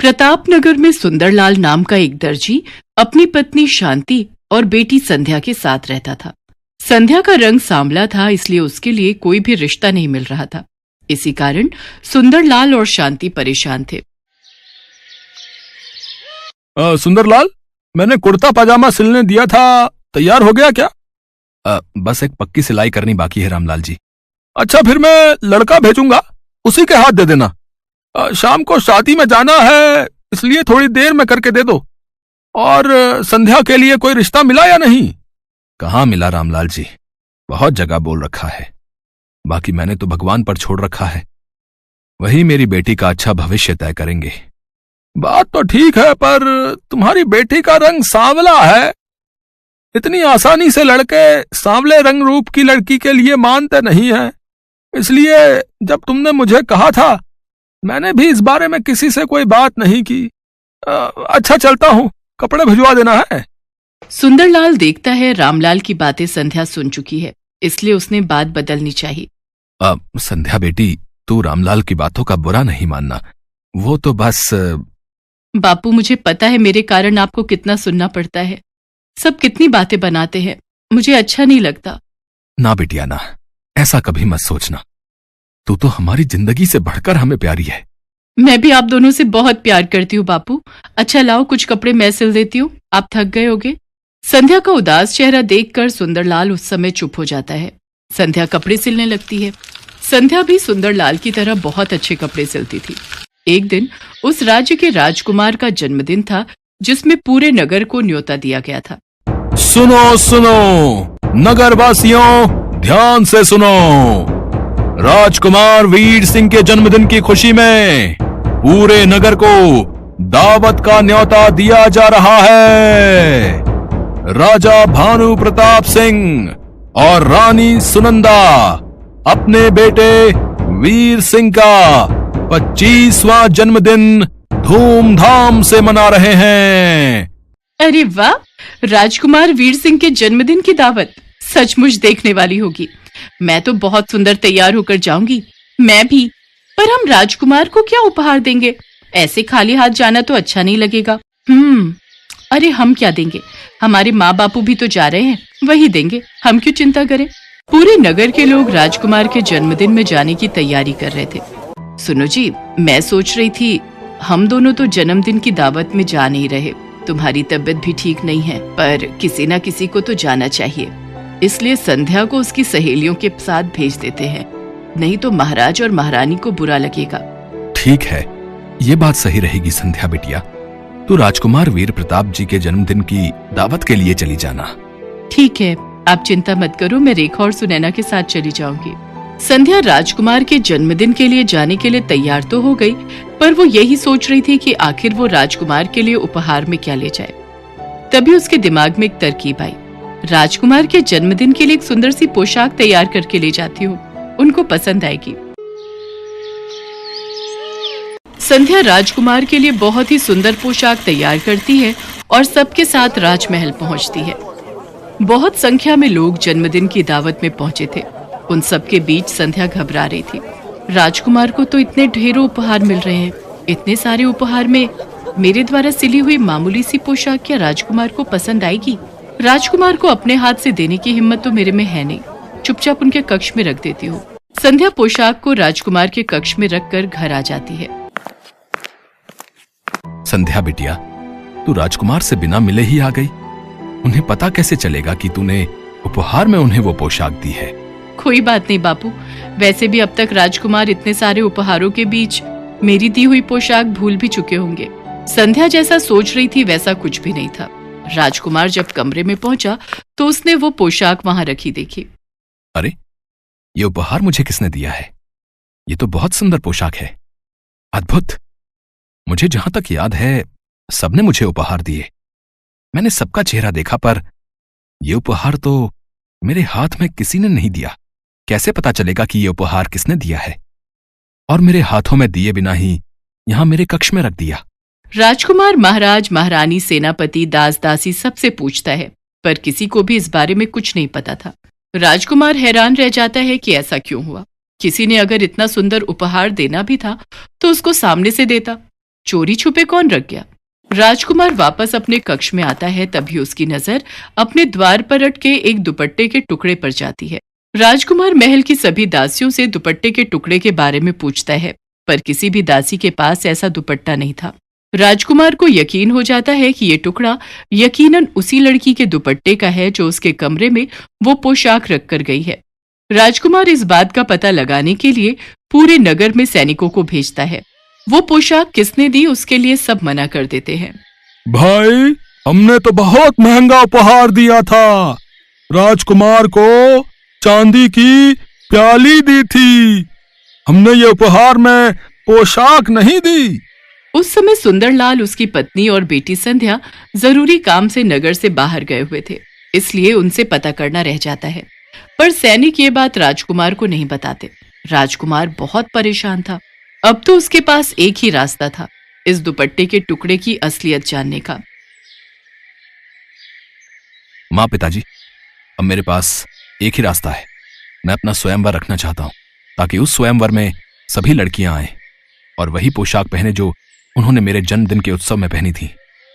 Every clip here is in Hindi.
प्रतापनगर में सुंदरलाल नाम का एक दर्जी अपनी पत्नी शांति और बेटी संध्या के साथ रहता था। संध्या का रंग सांवला था, इसलिए उसके लिए कोई भी रिश्ता नहीं मिल रहा था। इसी कारण सुंदरलाल और शांति परेशान थे। सुंदरलाल, मैंने कुर्ता पजामा सिलने दिया था, तैयार हो गया क्या? बस एक पक्की सिलाई करनी बाकी है रामलाल जी। अच्छा, फिर मैं लड़का भेजूंगा, उसी के हाथ दे देना। शाम को शादी में जाना है, इसलिए थोड़ी देर में करके दे दो। और संध्या के लिए कोई रिश्ता मिला या नहीं? कहाँ मिला रामलाल जी, बहुत जगह बोल रखा है। बाकी मैंने तो भगवान पर छोड़ रखा है, वही मेरी बेटी का अच्छा भविष्य तय करेंगे। बात तो ठीक है, पर तुम्हारी बेटी का रंग सांवला है। इतनी आसानी से लड़के सांवले रंग रूप की लड़की के लिए मानते नहीं हैं। इसलिए जब तुमने मुझे कहा था, मैंने भी इस बारे में किसी से कोई बात नहीं की। अच्छा, चलता हूँ, कपड़े भिजवा देना है। सुंदरलाल देखता है रामलाल की बातें संध्या सुन चुकी है, इसलिए उसने बात बदलनी चाहिए। संध्या बेटी, तू रामलाल की बातों का बुरा नहीं मानना, वो तो बस। बापू, मुझे पता है मेरे कारण आपको कितना सुनना पड़ता है। सब कितनी बातें बनाते हैं, मुझे अच्छा नहीं लगता। ना बिटिया ना, ऐसा कभी मत सोचना। तू तो हमारी जिंदगी से बढ़कर हमें प्यारी है। मैं भी आप दोनों से बहुत प्यार करती हूँ बापू। अच्छा लाओ, कुछ कपड़े मैं सिल देती हूँ, आप थक गए होगे। संध्या का उदास चेहरा देखकर सुंदरलाल उस समय चुप हो जाता है। संध्या कपड़े सिलने लगती है। संध्या भी सुंदरलाल की तरह बहुत अच्छे कपड़े सिलती थी। एक दिन उस राज्य के राजकुमार का जन्मदिन था, जिसमें पूरे नगर को न्योता दिया गया था। सुनो सुनो नगरवासियों, ध्यान से सुनो। राजकुमार वीर सिंह के जन्मदिन की खुशी में पूरे नगर को दावत का न्योता दिया जा रहा है। राजा भानु प्रताप सिंह और रानी सुनंदा अपने बेटे वीर सिंह का 25वां जन्मदिन धूमधाम से मना रहे हैं। अरे वाह, राजकुमार वीर सिंह के जन्मदिन की दावत सचमुच देखने वाली होगी। मैं तो बहुत सुंदर तैयार होकर जाऊंगी। मैं भी। पर हम राजकुमार को क्या उपहार देंगे? ऐसे खाली हाथ जाना तो अच्छा नहीं लगेगा। अरे हम क्या देंगे? हमारे माँ बापू भी तो जा रहे हैं, वही देंगे, हम क्यों चिंता करें। पूरे नगर के लोग राजकुमार के जन्मदिन में जाने की तैयारी कर रहे थे। सुनो जी, मैं सोच रही थी हम दोनों तो जन्मदिन की दावत में जा नहीं रहे। तुम्हारी तबीयत भी ठीक नहीं है, पर किसी न किसी को तो जाना चाहिए। इसलिए संध्या को उसकी सहेलियों के साथ भेज देते हैं, नहीं तो महाराज और महारानी को बुरा लगेगा। ठीक है, ये बात सही रहेगी संध्या बिटिया। तू राजकुमार वीर प्रताप जी के जन्मदिन की दावत के लिए चली जाना। ठीक है, आप चिंता मत करो, मैं रेखा और सुनैना के साथ चली जाऊंगी। संध्या राजकुमार के जन्मदिन के लिए जाने के लिए तैयार तो हो गई, पर वो यही सोच रही थी कि आखिर वो राजकुमार के लिए उपहार में क्या ले जाए। तभी उसके दिमाग में एक तरकीब आई। राजकुमार के जन्मदिन के लिए एक सुंदर सी पोशाक तैयार करके ले जाती हूँ, उनको पसंद आएगी। संध्या राजकुमार के लिए बहुत ही सुंदर पोशाक तैयार करती है और सबके साथ राजमहल पहुँचती है। बहुत संख्या में लोग जन्मदिन की दावत में पहुँचे थे। उन सबके बीच संध्या घबरा रही थी। राजकुमार को तो इतने ढेरों उपहार मिल रहे हैं, इतने सारे उपहार में मेरे द्वारा सिली हुई मामूली सी पोशाक क्या राजकुमार को पसंद आएगी? राजकुमार को अपने हाथ से देने की हिम्मत तो मेरे में है नहीं। चुपचाप उनके कक्ष में रख देती हूँ। संध्या पोशाक को राजकुमार के कक्ष में रखकर घर आ जाती है। संध्या बिटिया, तू राजकुमार से बिना मिले ही आ गई। उन्हें पता कैसे चलेगा कि तूने उपहार में उन्हें वो पोशाक दी है? कोई बात नहीं बापू, वैसे भी अब तक राजकुमार इतने सारे उपहारों के बीच मेरी दी हुई पोशाक भूल भी चुके होंगे। संध्या जैसा सोच रही थी वैसा कुछ भी नहीं था। राजकुमार जब कमरे में पहुंचा तो उसने वो पोशाक वहां रखी देखी। अरे, ये उपहार मुझे किसने दिया है? ये तो बहुत सुंदर पोशाक है, अद्भुत। मुझे जहां तक याद है सबने मुझे उपहार दिए। मैंने सबका चेहरा देखा, पर यह उपहार तो मेरे हाथ में किसी ने नहीं दिया। कैसे पता चलेगा कि यह उपहार किसने दिया है? और मेरे हाथों में दिए बिना ही यहां मेरे कक्ष में रख दिया। राजकुमार महाराज, महारानी, सेनापति, दास दासी सबसे पूछता है, पर किसी को भी इस बारे में कुछ नहीं पता था। राजकुमार हैरान रह जाता है कि ऐसा क्यों हुआ। किसी ने अगर इतना सुंदर उपहार देना भी था तो उसको सामने से देता। चोरी छुपे कौन रख गया? राजकुमार वापस अपने कक्ष में आता है, तभी उसकी नजर अपने द्वार पर अटके एक दुपट्टे के टुकड़े पर जाती है। राजकुमार महल की सभी दासियों से दुपट्टे के टुकड़े के बारे में पूछता है, पर किसी भी दासी के पास ऐसा दुपट्टा नहीं था। राजकुमार को यकीन हो जाता है कि ये टुकड़ा यकीनन उसी लड़की के दुपट्टे का है जो उसके कमरे में वो पोशाक रख कर गई है। राजकुमार इस बात का पता लगाने के लिए पूरे नगर में सैनिकों को भेजता है। वो पोशाक किसने दी उसके लिए सब मना कर देते हैं। भाई, हमने तो बहुत महंगा उपहार दिया था। राजकुमार को चांदी की प्याली दी थी। हमने ये उपहार में पोशाक नहीं दी। उस समय सुंदरलाल, उसकी पत्नी और बेटी संध्या जरूरी काम से नगर से बाहर गए हुए थे, इसलिए उनसे पता करना रह जाता है। पर सैनिक ये बात राजकुमार को नहीं बताते। राजकुमार बहुत परेशान था। अब तो उसके पास एक ही रास्ता था, इस दुपट्टे के टुकड़े की असलियत जानने का। माँ, पिताजी, अब मेरे पास एक ही रास्ता है। मैं अपना स्वयंवर रखना चाहता हूं, ताकि उस स्वयंवर में सभी लड़कियां आएं और वही पोशाक पहने जो उन्होंने मेरे जन्मदिन के उत्सव में पहनी थी।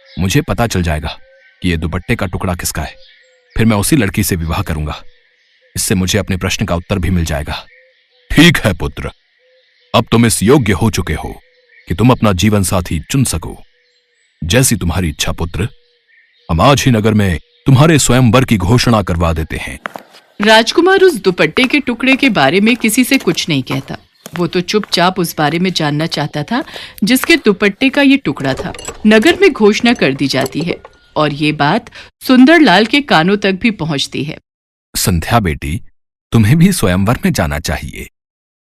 मुझे पता चल जाएगा कि ये दुपट्टे का टुकड़ा किसका है। फिर मैं उसी लड़की से विवाह करूंगा। इससे मुझे अपने प्रश्न का उत्तर भी मिल जाएगा। ठीक है पुत्र, अब तुम इस योग्य हो चुके हो कि तुम अपना जीवन साथी चुन सको। जैसी तुम्हारी इच्छा पुत्र, हम आज ही नगर में तुम्हारे स्वयंवर की घोषणा करवा देते हैं। राजकुमार उस दुपट्टे के टुकड़े के बारे में किसी से कुछ नहीं कहता। वो तो चुपचाप उस बारे में जानना चाहता था जिसके दुपट्टे का ये टुकड़ा था। नगर में घोषणा कर दी जाती है और ये बात सुंदरलाल के कानों तक भी पहुंचती है। संध्या बेटी, तुम्हें भी स्वयंवर में जाना चाहिए।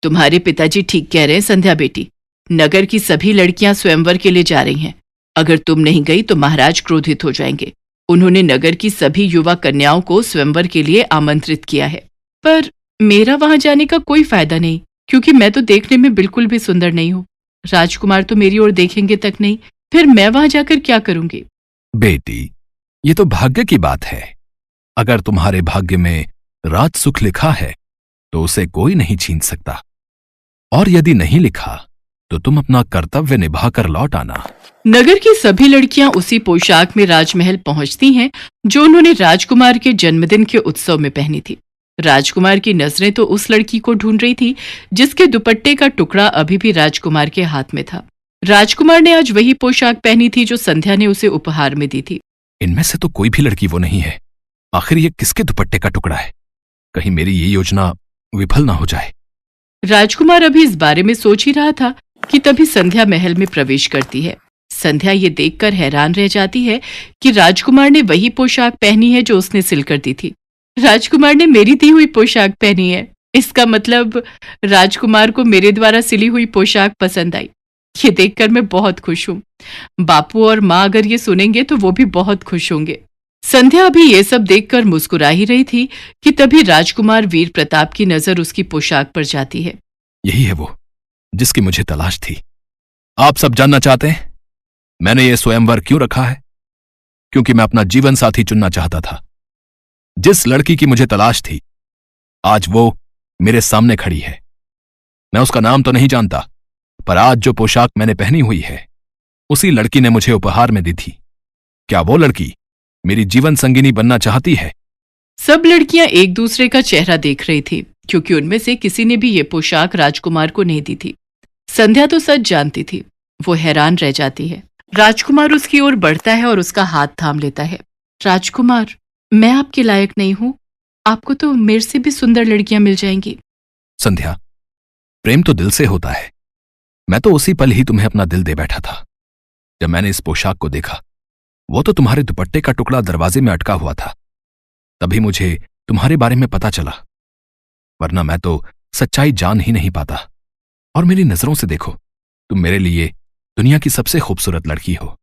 तुम्हारे पिताजी ठीक कह रहे हैं संध्या बेटी। नगर की सभी लड़कियां स्वयंवर के लिए जा रही हैं। अगर तुम नहीं गई तो महाराज क्रोधित हो जाएंगे। उन्होंने नगर की सभी युवा कन्याओं को स्वयंवर के लिए आमंत्रित किया है। पर मेरा वहां जाने का कोई फायदा नहीं, क्योंकि मैं तो देखने में बिल्कुल भी सुंदर नहीं हूँ। राजकुमार तो मेरी ओर देखेंगे तक नहीं, फिर मैं वहां जाकर क्या करूंगी? बेटी, ये तो भाग्य की बात है। अगर तुम्हारे भाग्य में राज सुख लिखा है तो उसे कोई नहीं छीन सकता, और यदि नहीं लिखा तो तुम अपना कर्तव्य निभाकर लौट आना। नगर की सभी लड़कियां उसी पोशाक में राजमहल पहुंचती हैं जो उन्होंने राजकुमार के जन्मदिन के उत्सव में पहनी थी। राजकुमार की नजरें तो उस लड़की को ढूंढ रही थी जिसके दुपट्टे का टुकड़ा अभी भी राजकुमार के हाथ में था। राजकुमार ने आज वही पोशाक पहनी थी जो संध्या ने उसे उपहार में दी थी। इनमें से तो कोई भी लड़की वो नहीं है। आखिर ये किसके दुपट्टे का टुकड़ा है? कहीं मेरी ये योजना विफल ना हो जाए। राजकुमार अभी इस बारे में सोच ही रहा था कि तभी संध्या महल में प्रवेश करती है। संध्या ये देखकर हैरान रह जाती है कि राजकुमार ने वही पोशाक पहनी है जो उसने सिल कर दी थी। राजकुमार ने मेरी दी हुई पोशाक पहनी है, इसका मतलब राजकुमार को मेरे द्वारा सिली हुई पोशाक पसंद आई। ये देखकर मैं बहुत खुश हूँ। बापू और माँ अगर ये सुनेंगे तो वो भी बहुत खुश होंगे। संध्या अभी ये सब देखकर मुस्कुरा ही रही थी कि तभी राजकुमार वीर प्रताप की नजर उसकी पोशाक पर जाती है। यही है वो जिसकी मुझे तलाश थी। आप सब जानना चाहते हैं मैंने ये स्वयंवर क्यों रखा है? क्योंकि मैं अपना जीवन साथी चुनना चाहता था। जिस लड़की की मुझे तलाश थी आज वो मेरे सामने खड़ी है। मैं उसका नाम तो नहीं जानता, पर आज जो पोशाक मैंने पहनी हुई है उसी लड़की ने मुझे उपहार में दी थी। क्या वो लड़की मेरी जीवन संगिनी बनना चाहती है? सब लड़कियां एक दूसरे का चेहरा देख रही थी, क्योंकि उनमें से किसी ने भी ये पोशाक राजकुमार को नहीं दी थी। संध्या तो सच जानती थी। वो हैरान रह जाती है। राजकुमार उसकी ओर बढ़ता है और उसका हाथ थाम लेता है। राजकुमार, मैं आपके लायक नहीं हूं। आपको तो मेरे से भी सुंदर लड़कियां मिल जाएंगी। संध्या, प्रेम तो दिल से होता है। मैं तो उसी पल ही तुम्हें अपना दिल दे बैठा था। जब मैंने इस पोशाक को देखा, वो तो तुम्हारे दुपट्टे का टुकड़ा दरवाजे में अटका हुआ था, तभी मुझे तुम्हारे बारे में पता चला, वरना मैं तो सच्चाई जान ही नहीं पाता। और मेरी नजरों से देखो, तुम मेरे लिए दुनिया की सबसे खूबसूरत लड़की हो।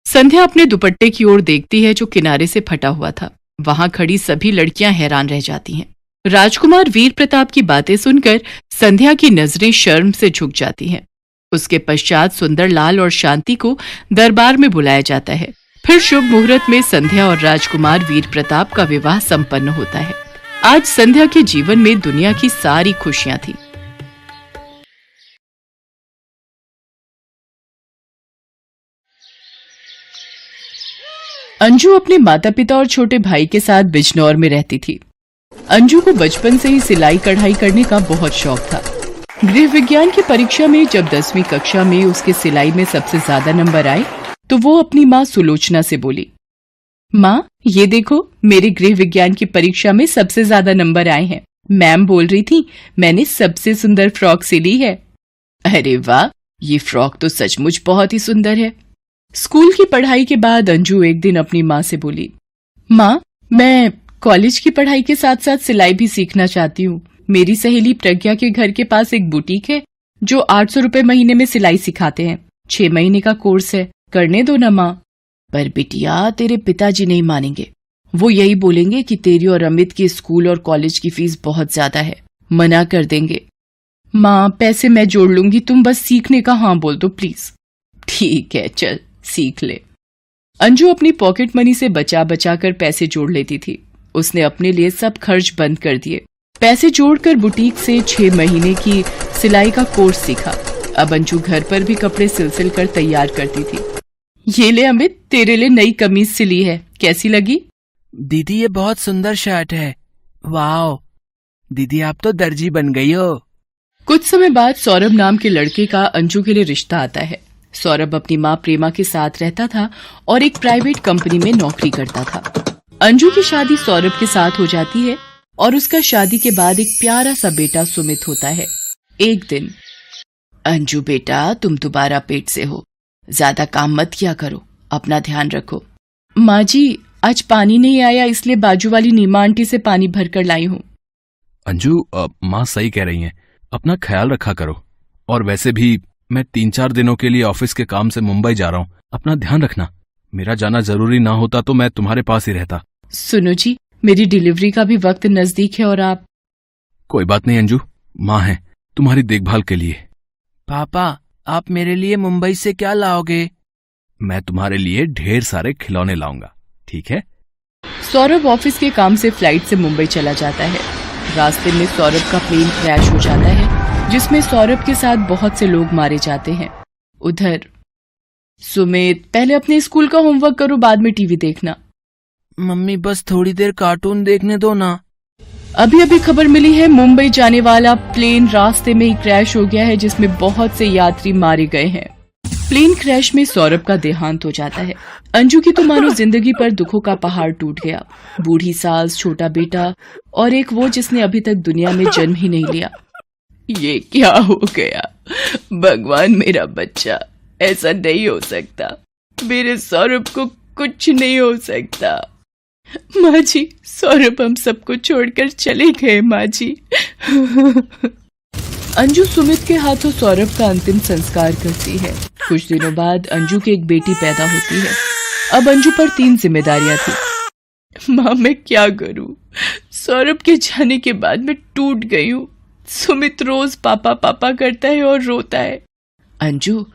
संध्या अपने दुपट्टे की ओर देखती है जो किनारे से फटा हुआ था। वहां खड़ी सभी लड़कियां हैरान रह जाती हैं। राजकुमार वीर प्रताप की बातें सुनकर संध्या की नजरें शर्म से झुक जाती हैं। उसके पश्चात सुंदरलाल और शांति को दरबार में बुलाया जाता है। फिर शुभ मुहूर्त में संध्या और राजकुमार वीर प्रताप का विवाह संपन्न होता है। आज संध्या के जीवन में दुनिया की सारी खुशियां थी। अंजू अपने माता पिता और छोटे भाई के साथ बिजनौर में रहती थी। अंजू को बचपन से ही सिलाई कढ़ाई करने का बहुत शौक था। गृह विज्ञान की परीक्षा में जब 10वीं कक्षा में उसके सिलाई में सबसे ज्यादा नंबर आए तो वो अपनी माँ सुलोचना से बोली, माँ ये देखो मेरे गृह विज्ञान की परीक्षा में सबसे ज्यादा नंबर आए हैं। मैम बोल रही थी मैंने सबसे सुंदर फ्रॉक सिली है। अरे वाह, ये फ्रॉक तो सचमुच बहुत ही सुंदर है। स्कूल की पढ़ाई के बाद अंजू एक दिन अपनी माँ से बोली, माँ मैं कॉलेज की पढ़ाई के साथ साथ सिलाई भी सीखना चाहती हूँ। मेरी सहेली प्रज्ञा के घर के पास एक बुटीक है जो 800 रुपए महीने में सिलाई सिखाते हैं। 6 महीने का कोर्स है, करने दो ना माँ। पर बिटिया तेरे पिताजी नहीं मानेंगे, वो यही बोलेंगे कि तेरी और अमित की स्कूल और कॉलेज की फीस बहुत ज्यादा है, मना कर देंगे। माँ पैसे मैं जोड़ लूंगी, तुम बस सीखने का हाँ बोल दो प्लीज। ठीक है चल सीख ले। अंजू अपनी पॉकेट मनी से बचा बचा कर पैसे जोड़ लेती थी। उसने अपने लिए सब खर्च बंद कर दिए। पैसे जोड़कर बुटीक से 6 महीने की सिलाई का कोर्स सीखा। अब अंजू घर पर भी कपड़े सिल कर तैयार करती थी। ये ले अमित, तेरे लिए नई कमीज सिली है, कैसी लगी? दीदी ये बहुत सुंदर शर्ट है। वाह दीदी आप तो दर्जी बन गई हो। कुछ समय बाद सौरभ नाम के लड़के का अंजू के लिए रिश्ता आता है। सौरभ अपनी माँ प्रेमा के साथ रहता था और एक प्राइवेट कंपनी में नौकरी करता था। अंजू की शादी सौरभ के साथ हो जाती है और उसका शादी के बाद एक प्यारा सा बेटा सुमित होता है। एक दिन, अंजू बेटा तुम दोबारा पेट से हो, ज्यादा काम मत किया करो, अपना ध्यान रखो। माँ जी आज पानी नहीं आया इसलिए बाजू वाली नीमा आंटी से पानी भरकर लाई हूँ। अंजू माँ सही कह रही हैं, अपना ख्याल रखा करो। और वैसे भी मैं 3-4 दिनों के लिए ऑफिस के काम से मुंबई जा रहा हूँ, अपना ध्यान रखना। मेरा जाना जरूरी ना होता तो मैं तुम्हारे पास ही रहता। सुनो जी, मेरी डिलीवरी का भी वक्त नजदीक है और आप। कोई बात नहीं अंजू, माँ है तुम्हारी देखभाल के लिए। पापा आप मेरे लिए मुंबई से क्या लाओगे? मैं तुम्हारे लिए ढेर सारे खिलौने लाऊंगा, ठीक है? सौरभ ऑफिस के काम से फ्लाइट से मुंबई चला जाता है। रास्ते में सौरभ का प्लेन क्रैश हो जाता है जिसमें सौरभ के साथ बहुत से लोग मारे जाते हैं। उधर सुमित पहले अपने स्कूल का होमवर्क करो, बाद में टीवी देखना। मम्मी बस थोड़ी देर कार्टून देखने दो ना। अभी अभी खबर मिली है मुंबई जाने वाला प्लेन रास्ते में ही क्रैश हो गया है जिसमें बहुत से यात्री मारे गए हैं। प्लेन क्रैश में सौरभ का देहांत हो जाता है। अंजू की तो मानो जिंदगी पर दुखों का पहाड़ टूट गया। बूढ़ी सास, छोटा बेटा और एक वो जिसने अभी तक दुनिया में जन्म ही नहीं लिया। ये क्या हो गया भगवान, मेरा बच्चा, ऐसा नहीं हो सकता। मेरे सौरभ को कुछ नहीं हो सकता। माँ जी सौरभ हम सबको छोड़कर चले गए माँ जी। अंजू सुमित के हाथों सौरभ का अंतिम संस्कार करती है। कुछ दिनों बाद अंजू की एक बेटी पैदा होती है। अब अंजू पर 3 जिम्मेदारियां थी। माँ मैं क्या करूं, सौरभ के जाने के बाद मैं टूट गई हूँ। सुमित रोज पापा पापा करता है और रोता है। अंजू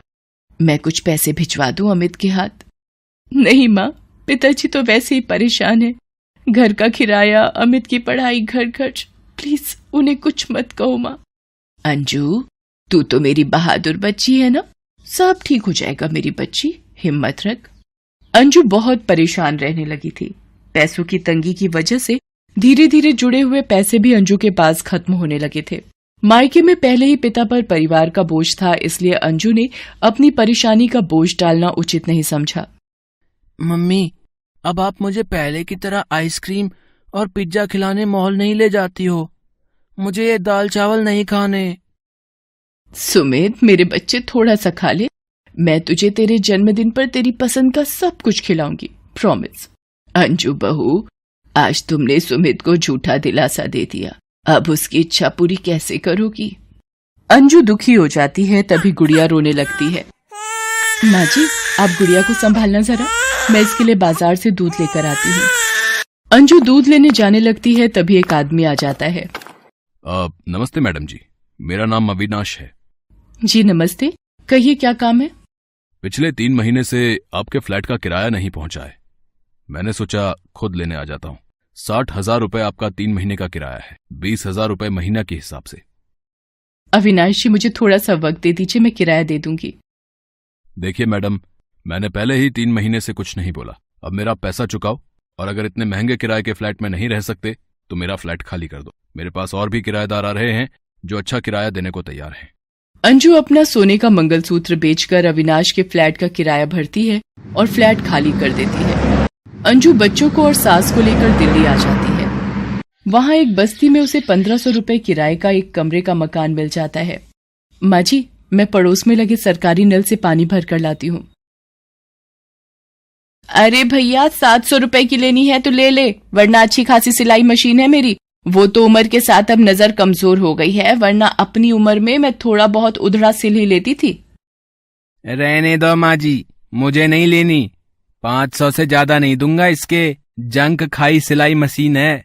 मैं कुछ पैसे भिजवा दूं अमित के हाथ? नहीं माँ, पिताजी तो वैसे ही परेशान है। घर का किराया, अमित की पढ़ाई, घर खर्च, प्लीज उन्हें कुछ मत कहो माँ। अंजू तू तो मेरी बहादुर बच्ची है ना, सब ठीक हो जाएगा मेरी बच्ची, हिम्मत रख। अंजू बहुत परेशान रहने लगी थी। पैसों की तंगी की वजह से धीरे धीरे जुड़े हुए पैसे भी अंजू के पास खत्म होने लगे थे। मायके में पहले ही पिता पर परिवार का बोझ था, इसलिए अंजू ने अपनी परेशानी का बोझ डालना उचित नहीं समझा। मम्मी अब आप मुझे पहले की तरह आइसक्रीम और पिज्जा खिलाने मॉल नहीं ले जाती हो। मुझे ये दाल चावल नहीं खाने। सुमित मेरे बच्चे थोड़ा सा खा ले, मैं तुझे तेरे जन्मदिन पर तेरी पसंद का सब कुछ खिलाऊंगी, प्रॉमिस। अंजू बहू आज तुमने सुमित को झूठा दिलासा दे दिया, अब उसकी इच्छा पूरी कैसे करोगी? अंजू दुखी हो जाती है, तभी गुड़िया रोने लगती है। माँ जी आप गुड़िया को संभालना जरा, मैं इसके लिए बाजार से दूध लेकर आती हूँ। अंजू दूध लेने जाने लगती है, तभी एक आदमी आ जाता है। नमस्ते मैडम जी, मेरा नाम अविनाश है। जी नमस्ते, कहिए क्या काम है? पिछले 3 महीने से आपके फ्लैट का किराया नहीं पहुंचा है। मैंने सोचा खुद लेने आ जाता हूँ। 60,000 रुपए आपका 3 महीने का किराया है, 20,000 रुपए महीना के हिसाब से। अविनाश जी मुझे थोड़ा सा वक्त दे दीजिए, मैं किराया दे दूंगी। देखिए मैडम, मैंने पहले ही 3 महीने से कुछ नहीं बोला। अब मेरा पैसा चुकाओ, और अगर इतने महंगे किराए के फ्लैट में नहीं रह सकते तो मेरा फ्लैट खाली कर दो। मेरे पास और भी किराएदार आ रहे हैं जो अच्छा किराया देने को तैयार हैं। अंजू अपना सोने का मंगलसूत्र बेचकर अविनाश के फ्लैट का किराया भरती है और फ्लैट खाली कर देती है। अंजू बच्चों को और सास को लेकर दिल्ली आ जाती है। वहां एक बस्ती में उसे 1500 रुपए किराए का एक कमरे का मकान मिल जाता है। माँ जी, मैं पड़ोस में लगे सरकारी नल से पानी भर कर लाती हूँ। अरे भैया, 700 रुपए की लेनी है तो ले ले, वरना अच्छी खासी सिलाई मशीन है मेरी। वो तो उम्र के साथ अब नजर कमजोर हो गई है, वरना अपनी उम्र में मैं थोड़ा बहुत उधड़ा सिल ही लेती थी। रहने दो माँ जी, मुझे नहीं लेनी। 500 से ज्यादा नहीं दूंगा, इसके जंक खाई सिलाई मशीन है।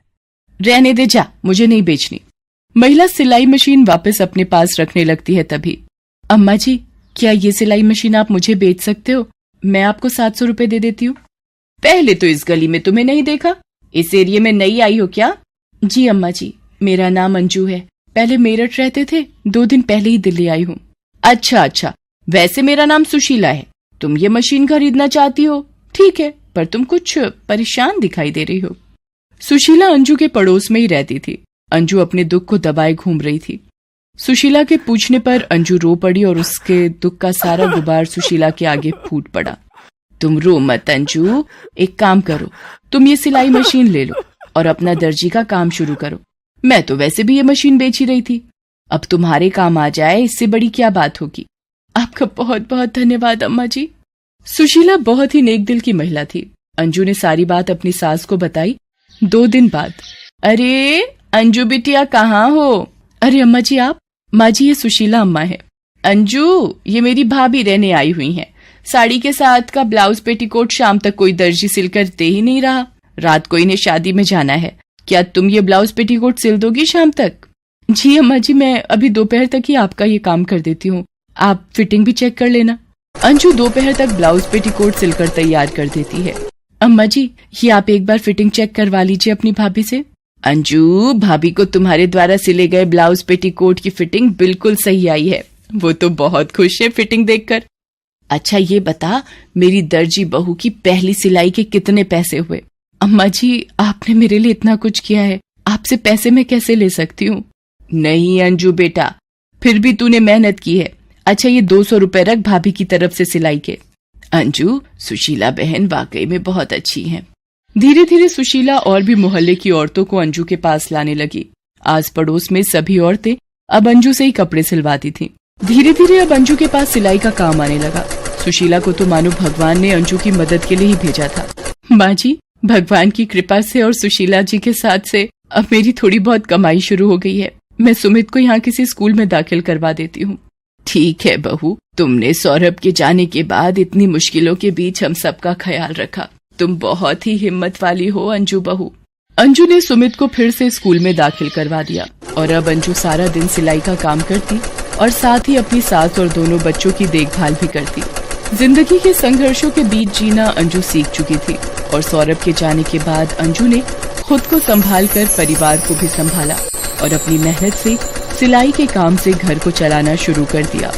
रहने दे जा, मुझे नहीं बेचनी। महिला सिलाई मशीन वापस अपने पास रखने लगती है। तभी, अम्मा जी, क्या ये सिलाई मशीन आप मुझे बेच सकते हो? मैं आपको 700 रुपए दे देती हूँ। पहले तो इस गली में तुम्हें नहीं देखा, इस एरिया में नई आई हो क्या? जी अम्मा जी, मेरा नाम अंजू है, पहले मेरठ रहते थे, 2 दिन पहले ही दिल्ली आई हूँ। अच्छा, वैसे मेरा नाम सुशीला है। तुम ये मशीन खरीदना चाहती हो, ठीक है, पर तुम कुछ परेशान दिखाई दे रही हो। सुशीला अंजू के पड़ोस में ही रहती थी। अंजू अपने दुख को दबाए घूम रही थी। सुशीला के पूछने पर अंजू रो पड़ी और उसके दुख का सारा गुबार सुशीला के आगे फूट पड़ा। तुम रो मत अंजू, एक काम करो, तुम ये सिलाई मशीन ले लो और अपना दर्जी का काम शुरू करो। मैं तो वैसे भी ये मशीन बेच ही रही थी, अब तुम्हारे काम आ जाए, इससे बड़ी क्या बात होगी। आपका बहुत बहुत धन्यवाद अम्मा जी। सुशीला बहुत ही नेक दिल की महिला थी। अंजू ने सारी बात अपनी सास को बताई। 2 दिन बाद, अरे अंजू बिटिया कहाँ हो? अरे अम्मा जी आप? माँ जी, ये सुशीला अम्मा है। अंजू, ये मेरी भाभी रहने आई हुई हैं। साड़ी के साथ का ब्लाउज पेटीकोट शाम तक कोई दर्जी सिलकर दे ही नहीं रहा। रात को इन्हें शादी में जाना है, क्या तुम ये ब्लाउज पेटीकोट सिल दोगी शाम तक? जी अम्मा जी, मैं अभी दोपहर तक ही आपका ये काम कर देती हूँ, आप फिटिंग भी चेक कर लेना। अंजू दोपहर तक ब्लाउज पेटीकोट सिलकर तैयार कर देती है। अम्मा जी, ये आप एक बार फिटिंग चेक करवा लीजिए अपनी भाभी से। अंजू, भाभी को तुम्हारे द्वारा सिले गए ब्लाउज पेटीकोट की फिटिंग बिल्कुल सही आई है, वो तो बहुत खुश है फिटिंग देखकर। अच्छा ये बता, मेरी दर्जी बहू की पहली सिलाई के कितने पैसे हुए? अम्मा जी, आपने मेरे लिए इतना कुछ किया है, आपसे पैसे मैं कैसे ले सकती हूँ? नहीं अंजू बेटा, फिर भी तूने मेहनत की है। अच्छा ये 200 रुपए रख भाभी की तरफ से सिलाई के। अंजू, सुशीला बहन वाकई में बहुत अच्छी है। धीरे धीरे सुशीला और भी मोहल्ले की औरतों को अंजू के पास लाने लगी। आस पड़ोस में सभी औरतें अब अंजू से ही कपड़े सिलवाती थीं। धीरे धीरे अब अंजू के पास सिलाई का काम आने लगा। सुशीला को तो मानो भगवान ने अंजू की मदद के लिए ही भेजा था। माँ जी, भगवान की कृपा से और सुशीला जी के साथ से अब मेरी थोड़ी बहुत कमाई शुरू हो गई है। मैं सुमित को यहाँ किसी स्कूल में दाखिल करवा देती हूँ। ठीक है बहू, तुमने सौरभ के जाने के बाद इतनी मुश्किलों के बीच हम सबका ख्याल रखा। तुम बहुत ही हिम्मत वाली हो अंजू बहू। अंजू ने सुमित को फिर से स्कूल में दाखिल करवा दिया और अब अंजू सारा दिन सिलाई का काम करती और साथ ही अपनी सास और दोनों बच्चों की देखभाल भी करती। जिंदगी के संघर्षों के बीच जीना अंजू सीख चुकी थी और सौरभ के जाने के बाद अंजू ने खुद को संभाल कर परिवार को भी संभाला और अपनी मेहनत से सिलाई के काम से घर को चलाना शुरू कर दिया।